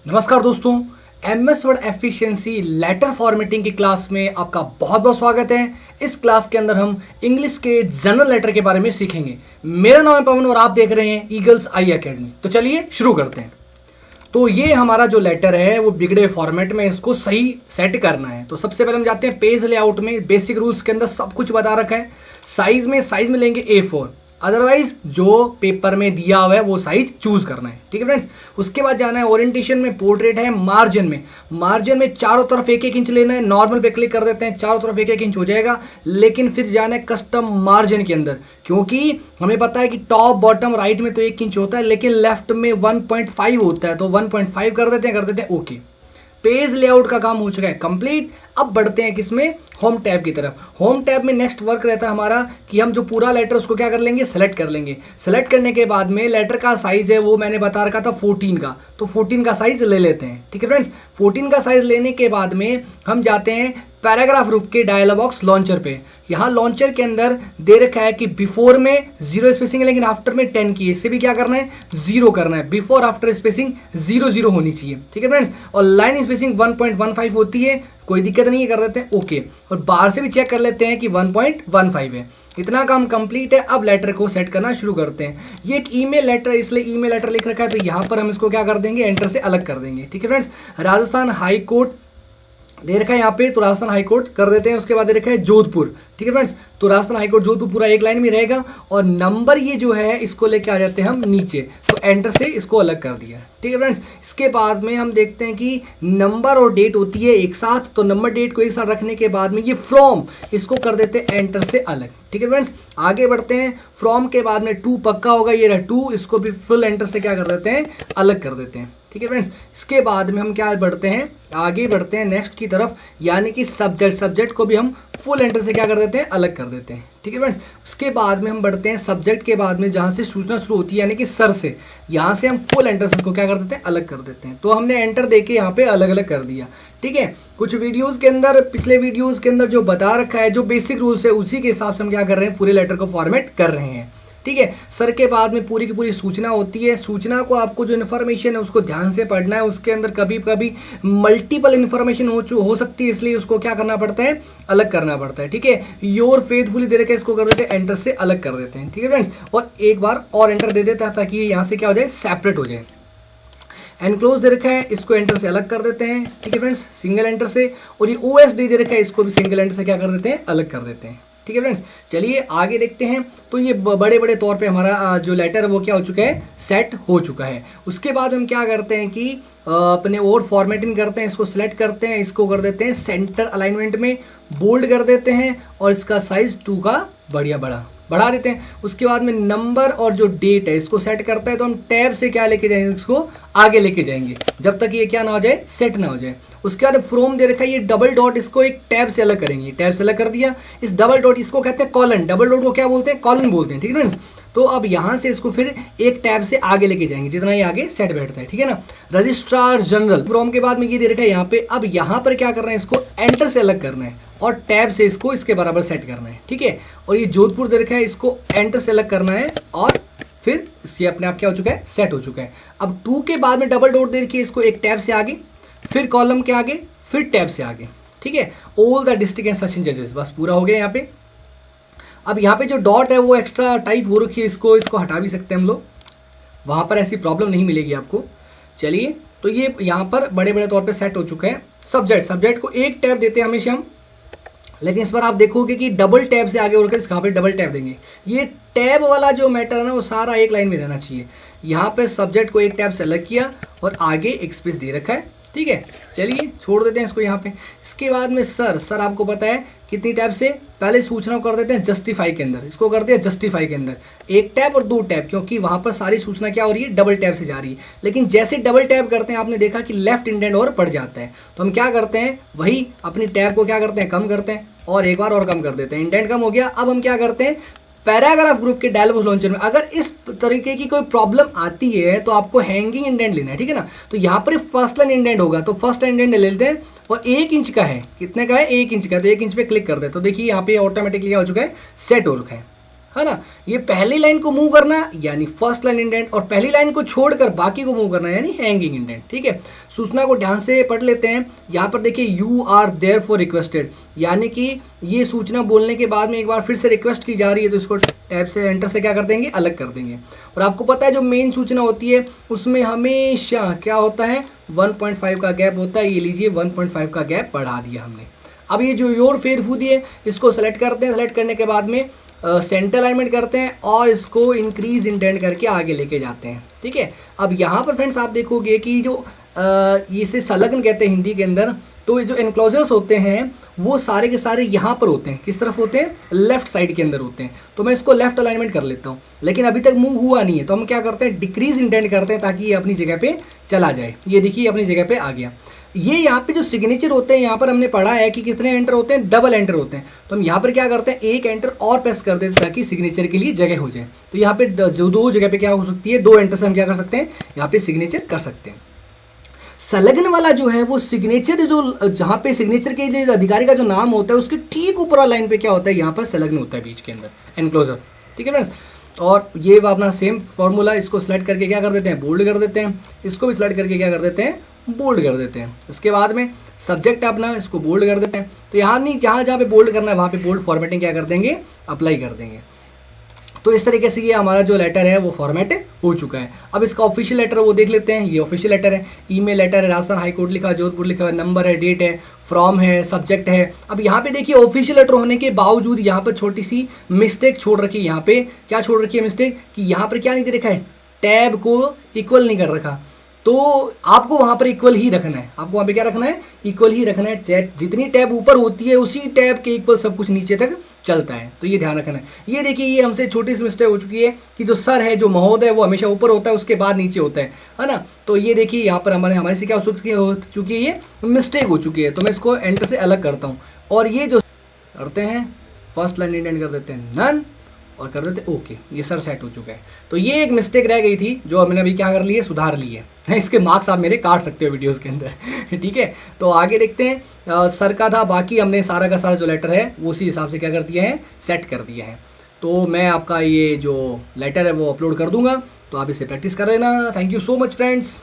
नमस्कार दोस्तों, MS Word efficiency letter formatting की क्लास में आपका बहुत बहुत स्वागत है। इस क्लास के अंदर हम इंग्लिश के जनरल लेटर के बारे में सीखेंगे। मेरा नाम है पवन और आप देख रहे हैं ईगल्स आई एकेडमी। तो चलिए शुरू करते हैं। तो ये हमारा जो लेटर है वो बिगड़े फॉर्मेट में इसको सही सेट करना है। तो सबसे पहले हम जाते हैं पेज लेआउट में। बेसिक रूल्स के अंदर सब कुछ बता रखा है। साइज में लेंगे A4, अदरवाइज जो पेपर में दिया हुआ है वो साइज चूज करना है। ठीक है फ्रेंड्स। उसके बाद जाना है ओरिएंटेशन में, पोर्ट्रेट है, मार्जिन में चारों तरफ एक एक इंच लेना है। नॉर्मल पे क्लिक कर देते हैं, चारों तरफ एक एक इंच हो जाएगा। लेकिन फिर जाना है कस्टम मार्जिन के अंदर, क्योंकि हमें पता है कि टॉप बॉटम राइट में तो 1 इंच होता है, लेकिन लेफ्ट में 1.5 होता है। तो 1.5 कर देते हैं ओके। पेज लेआउट का काम हो चुका है कंप्लीट। अब बढ़ते हैं किसमें, होम टैब की तरफ। होम टैब में नेक्स्ट वर्क रहता है हमारा कि हम जो पूरा लेटर उसको क्या कर लेंगे, सेलेक्ट कर लेंगे। सेलेक्ट करने के बाद में लेटर का साइज है वो मैंने बता रखा था 14 का, तो 14 का साइज ले लेते हैं। ठीक है फ्रेंड्स। 14 का साइज लेने के बाद में हम जाते हैं पैराग्राफ रूप के डायलॉग बॉक्स लॉन्चर पे। यहाँ लॉन्चर के अंदर दे रखा है कि बिफोर में 0 स्पेसिंग है, लेकिन आफ्टर में 10 की। इससे भी क्या करना है, 0 करना है। बिफोर आफ्टर स्पेसिंग 0 होनी चाहिए। ठीक है फ्रेंड्स। और लाइन स्पेसिंग 1.15 होती है, कोई दिक्कत नहीं है, कर देते हैं ओके। और बाहर से भी चेक कर लेते हैं कि 1.15 है। इतना काम कंप्लीट है। अब लेटर को सेट करना शुरू करते हैं। ये एक ईमेल लेटर, इसलिए ईमेल लेटर लिख रखा है, तो यहाँ पर हम इसको क्या कर देंगे, एंटर से अलग कर देंगे। ठीक है फ्रेंड्स। राजस्थान हाई कोर्ट दे रखा है यहाँ पे, तो राजस्थान हाईकोर्ट कर देते हैं। उसके बाद दे रखा है जोधपुर। ठीक है फ्रेंड्स। तो राजस्थान हाईकोर्ट जोधपुर पूरा एक लाइन में रहेगा। और नंबर ये जो है इसको लेके आ जाते हैं हम नीचे, तो एंटर से इसको अलग कर दिया। ठीक है फ्रेंड्स। इसके बाद में हम देखते हैं कि नंबर और डेट होती है एक साथ, तो नंबर डेट को एक साथ रखने के बाद में ये फ्रॉम, इसको कर देते हैं एंटर से अलग। ठीक है फ्रेंड्स। आगे बढ़ते हैं। फ्रॉम के बाद में 2 पक्का होगा, ये रहा 2, इसको भी फुल एंटर से क्या कर देते हैं, अलग कर देते हैं। ठीक है फ्रेंड्स। इसके बाद में हम क्या बढ़ते हैं, आगे बढ़ते हैं नेक्स्ट की तरफ, यानी कि सब्जेक्ट को भी हम फुल एंटर से क्या कर देते हैं, अलग कर देते हैं। ठीक है फ्रेंड्स। उसके बाद में हम बढ़ते हैं सब्जेक्ट के बाद में जहां से सूचना शुरू होती है, यानी कि सर से, यहां से हम फुल एंटर से इसको क्या कर देते हैं, अलग कर देते हैं। तो हमने एंटर देके यहाँ पे अलग अलग कर दिया। ठीक है। कुछ वीडियोस के अंदर, पिछले वीडियोस के अंदर जो बता रखा है, जो बेसिक रूल्स है, उसी के हिसाब से हम क्या कर रहे हैं, पूरे लेटर को फॉर्मेट कर रहे हैं। ठीक है। सर के बाद में पूरी की पूरी सूचना होती है। सूचना को आपको जो इन्फॉर्मेशन है उसको ध्यान से पढ़ना है। उसके अंदर कभी कभी मल्टीपल इन्फॉर्मेशन हो सकती है, इसलिए उसको क्या करना पड़ता है, अलग करना पड़ता है। ठीक है। योर फेथफुली दे रखे, इसको कर देते हैं एंटर से अलग कर देते हैं। ठीक है फ्रेंड्स। और एक बार और एंटर दे देता है ताकि यहाँ से क्या हो जाए, सेपरेट हो जाए। एनक्लोज दे रखा है, इसको एंटर से अलग कर देते हैं। ठीक है फ्रेंड्स, सिंगल एंटर से। और ये OSD दे रखा है, इसको भी सिंगल एंटर से क्या कर देते हैं, अलग कर देते हैं। ठीक है फ्रेंड्स। चलिए आगे देखते हैं। तो ये बड़े बड़े तौर पे हमारा जो लेटर वो क्या हो चुका है, सेट हो चुका है। उसके बाद हम क्या करते हैं कि अपने और फॉर्मेटिंग करते हैं। इसको सिलेक्ट करते हैं, इसको कर देते हैं सेंटर अलाइनमेंट में, बोल्ड कर देते हैं, और इसका साइज 2 का बढ़ा देते हैं। उसके बाद में नंबर और जो डेट है इसको सेट करता है, तो हम टैब से क्या लेके जाएंगे, इसको आगे लेके जाएंगे जब तक ये क्या ना हो जाए, सेट ना हो जाए। उसके बाद फ्रॉम दे रखा है, ये डबल डॉट, इसको एक टैब से अलग करेंगे। टैब से अलग कर दिया। इस डबल डॉट, इसको कहते हैं कॉलन। डबल डॉट को क्या बोलते हैं, कॉलन बोलते हैं। ठीक है फ्रेंड्स। तो अब यहां से इसको फिर एक टैब से आगे लेके जाएंगे, जितना ये आगे सेट बैठता है। ठीक है ना। रजिस्ट्रार जनरल, फ्रॉम के बाद में ये दे रखा है यहाँ पे। अब यहाँ पर क्या करना है, इसको एंटर से अलग करना है और टैब से इसको इसके बराबर सेट करना है। ठीक है। और ये जोधपुर दे रखा है, इसको एंटर से अलग करना है और फिर इसके अपने आप क्या हो चुका है, सेट हो चुका है। अब 2 के बाद में डबल डॉट दे रखी है, इसको एक टैब से आगे, फिर कॉलम के आगे, फिर टैब से आगे। ठीक है। All the district and session जजेस, बस पूरा हो गया यहाँ पे। अब यहाँ पे जो डॉट है वो एक्स्ट्रा टाइप हो रखी है, इसको हटा भी सकते हैं हम लोग, वहां पर ऐसी प्रॉब्लम नहीं मिलेगी आपको। चलिए, तो ये यहाँ पर बड़े बड़े तौर पे सेट हो चुका है। सब्जेक्ट को एक टैब देते हैं हमेशा हम, लेकिन इस बार आप देखोगे कि डबल टैब से आगे होकर यहाँ पे डबल टैब देंगे। ये टैब वाला जो मैटर है ना, वो सारा एक लाइन में रहना चाहिए। यहाँ पे सब्जेक्ट को एक टैब से अलग किया और आगे एक स्पेस दे रखा है। ठीक है। चलिए छोड़ देते हैं इसको यहाँ पे। इसके बाद में सर आपको पता है कितनी टैब से, पहले सूचना को कर देते हैं जस्टिफाई के अंदर, इसको कर दिया जस्टिफाई के अंदर एक टैब और 2 टैब, क्योंकि वहां पर सारी सूचना क्या हो रही है, डबल टैब से जा रही है। लेकिन जैसे डबल टैब करते हैं आपने देखा कि लेफ्ट इंडेंट और बढ़ जाता है, तो हम क्या करते हैं, वही अपनी टैब को क्या करते हैं, कम करते हैं और एक बार और कम कर देते हैं। इंडेंट कम हो गया। अब हम क्या करते हैं, पैराग्राफ ग्रुप के डायलॉग लॉन्चर में अगर इस तरीके की कोई प्रॉब्लम आती है तो आपको हैंगिंग इंडेंट लेना है। ठीक है ना। तो यहाँ पर फर्स्ट लाइन इंडेंट होगा, तो फर्स्ट लाइन इंडेंट ले लेते हैं और 1 इंच का है। कितने का है, 1 इंच का। तो 1 इंच पे क्लिक कर दे, तो देखिए यहाँ पे ऑटोमेटिकली क्या हो चुका है, सेट हो रखा है। है ना। ये पहली लाइन को मूव करना यानी फर्स्ट लाइन इंडेंट, और पहली लाइन को छोड़कर बाकी को मूव करना यानी हैंगिंग इंडेंट। ठीक है, सूचना को ध्यान से पढ़ लेते हैं। यहाँ पर देखिए you are there for requested, यानी कि ये सूचना बोलने के बाद में एक बार फिर से रिक्वेस्ट की जा रही है, तो इसको टैब से एंटर से क्या कर देंगे, अलग कर देंगे। और आपको पता है जो मेन सूचना होती है उसमें हमेशा क्या होता है, 1.5 का गैप होता है। ये लीजिए 1.5 का गैप बढ़ा दिया हमने। अब ये जो योर फेरफूदी है इसको सेलेक्ट करते हैं, सेलेक्ट करने के बाद में सेंटर अलाइनमेंट करते हैं और इसको इंक्रीज इंडेंट करके आगे लेके जाते हैं। ठीक है, अब यहाँ पर फ्रेंड्स आप देखोगे कि जो इसे संलग्न कहते हैं हिंदी के अंदर, तो ये जो एनक्लोजर्स होते हैं वो सारे के सारे यहाँ पर होते हैं। किस तरफ होते हैं, लेफ्ट साइड के अंदर होते हैं। तो मैं इसको लेफ्ट अलाइनमेंट कर लेता हूँ, लेकिन अभी तक मूव हुआ नहीं है, तो हम क्या करते हैं, डिक्रीज इंडेंट करते हैं ताकि ये अपनी जगह पे चला जाए। ये देखिए अपनी जगह पे आ गया। ये यहाँ पे जो सिग्नेचर होते हैं, यहाँ पर हमने पढ़ा है कि कितने एंटर होते हैं, डबल एंटर होते हैं। तो हम यहाँ पर क्या करते हैं, एक एंटर और प्रेस कर देते हैं ताकि सिग्नेचर के लिए जगह हो जाए। तो यहाँ पे जो दो जगह पे क्या हो सकती है, 2 एंटर से हम क्या कर सकते हैं, यहाँ पे सिग्नेचर कर सकते हैं। संलग्न वाला जो है वो सिग्नेचर, जो जहाँ पे सिग्नेचर के अधिकारी का जो नाम होता है उसके ठीक ऊपर वाला लाइन पे क्या होता है, यहाँ पर संलग्न होता है बीच के अंदर एनक्लोजर। ठीक है फ्रेंड्स, और ये अपना सेम फॉर्मूला, इसको सिलेक्ट करके क्या कर देते हैं, बोल्ड कर देते हैं। इसको भी सिलेक्ट करके क्या कर देते हैं, बोल्ड कर देते हैं। इसके बाद में सब्जेक्ट अपना इसको बोल्ड कर देते हैं। तो यहाँ नहीं, जहाँ जहाँ पे बोल्ड करना है वहाँ पे बोल्ड फॉर्मेटिंग क्या कर देंगे, अप्लाई कर देंगे। तो इस तरीके से ये हमारा जो लेटर है वो फॉर्मेट हो चुका है। अब इसका ऑफिशियल लेटर वो देख लेते हैं। ये ऑफिशियल लेटर है, ईमेल लेटर है, राजस्थान हाई कोर्ट लिखा है, जोधपुर लिखा है, नंबर है, डेट है, फ्रॉम है, सब्जेक्ट है। अब यहाँ पे देखिए ऑफिशियल लेटर होने के बावजूद यहाँ पर छोटी सी मिस्टेक छोड़ रखी है। यहाँ पे क्या छोड़ रखी है मिस्टेक, कि यहाँ पर क्या नहीं दे रखा है, टैब को इक्वल नहीं कर रखा। तो आपको वहां पर इक्वल ही रखना है, आपको वहां पे क्या रखना है, इक्वल ही रखना है। चैट जितनी टैब ऊपर होती है उसी टैब के इक्वल सब कुछ नीचे तक चलता है, तो ये ध्यान रखना है। ये देखिए ये हमसे छोटी सी मिस्टेक हो चुकी है कि जो सर है, जो महोदय है, वो हमेशा ऊपर होता है, उसके बाद नीचे होता है ना। तो ये देखिए यहाँ पर हमारे से क्या हो चुकी है, ये मिस्टेक हो चुकी है। तो मैं इसको एंटर से अलग करता हूँ, और ये जो करते हैं फर्स्ट लाइन इंडेंट कर देते हैं नन, और कर देते ओके। ये सर सेट हो चुका है। तो ये एक मिस्टेक रह गई थी जो मैंने अभी क्या कर ली है, सुधार ली है। इसके मार्क्स आप मेरे काट सकते हो वीडियोस के अंदर। ठीक है, तो आगे देखते हैं। सर का था, बाकी हमने सारा का सारा जो लेटर है वो उसी हिसाब से क्या कर दिया है, सेट कर दिया है। तो मैं आपका ये जो लेटर है वो अपलोड कर दूंगा, तो आप इसे प्रैक्टिस कर लेना। Thank you so much friends.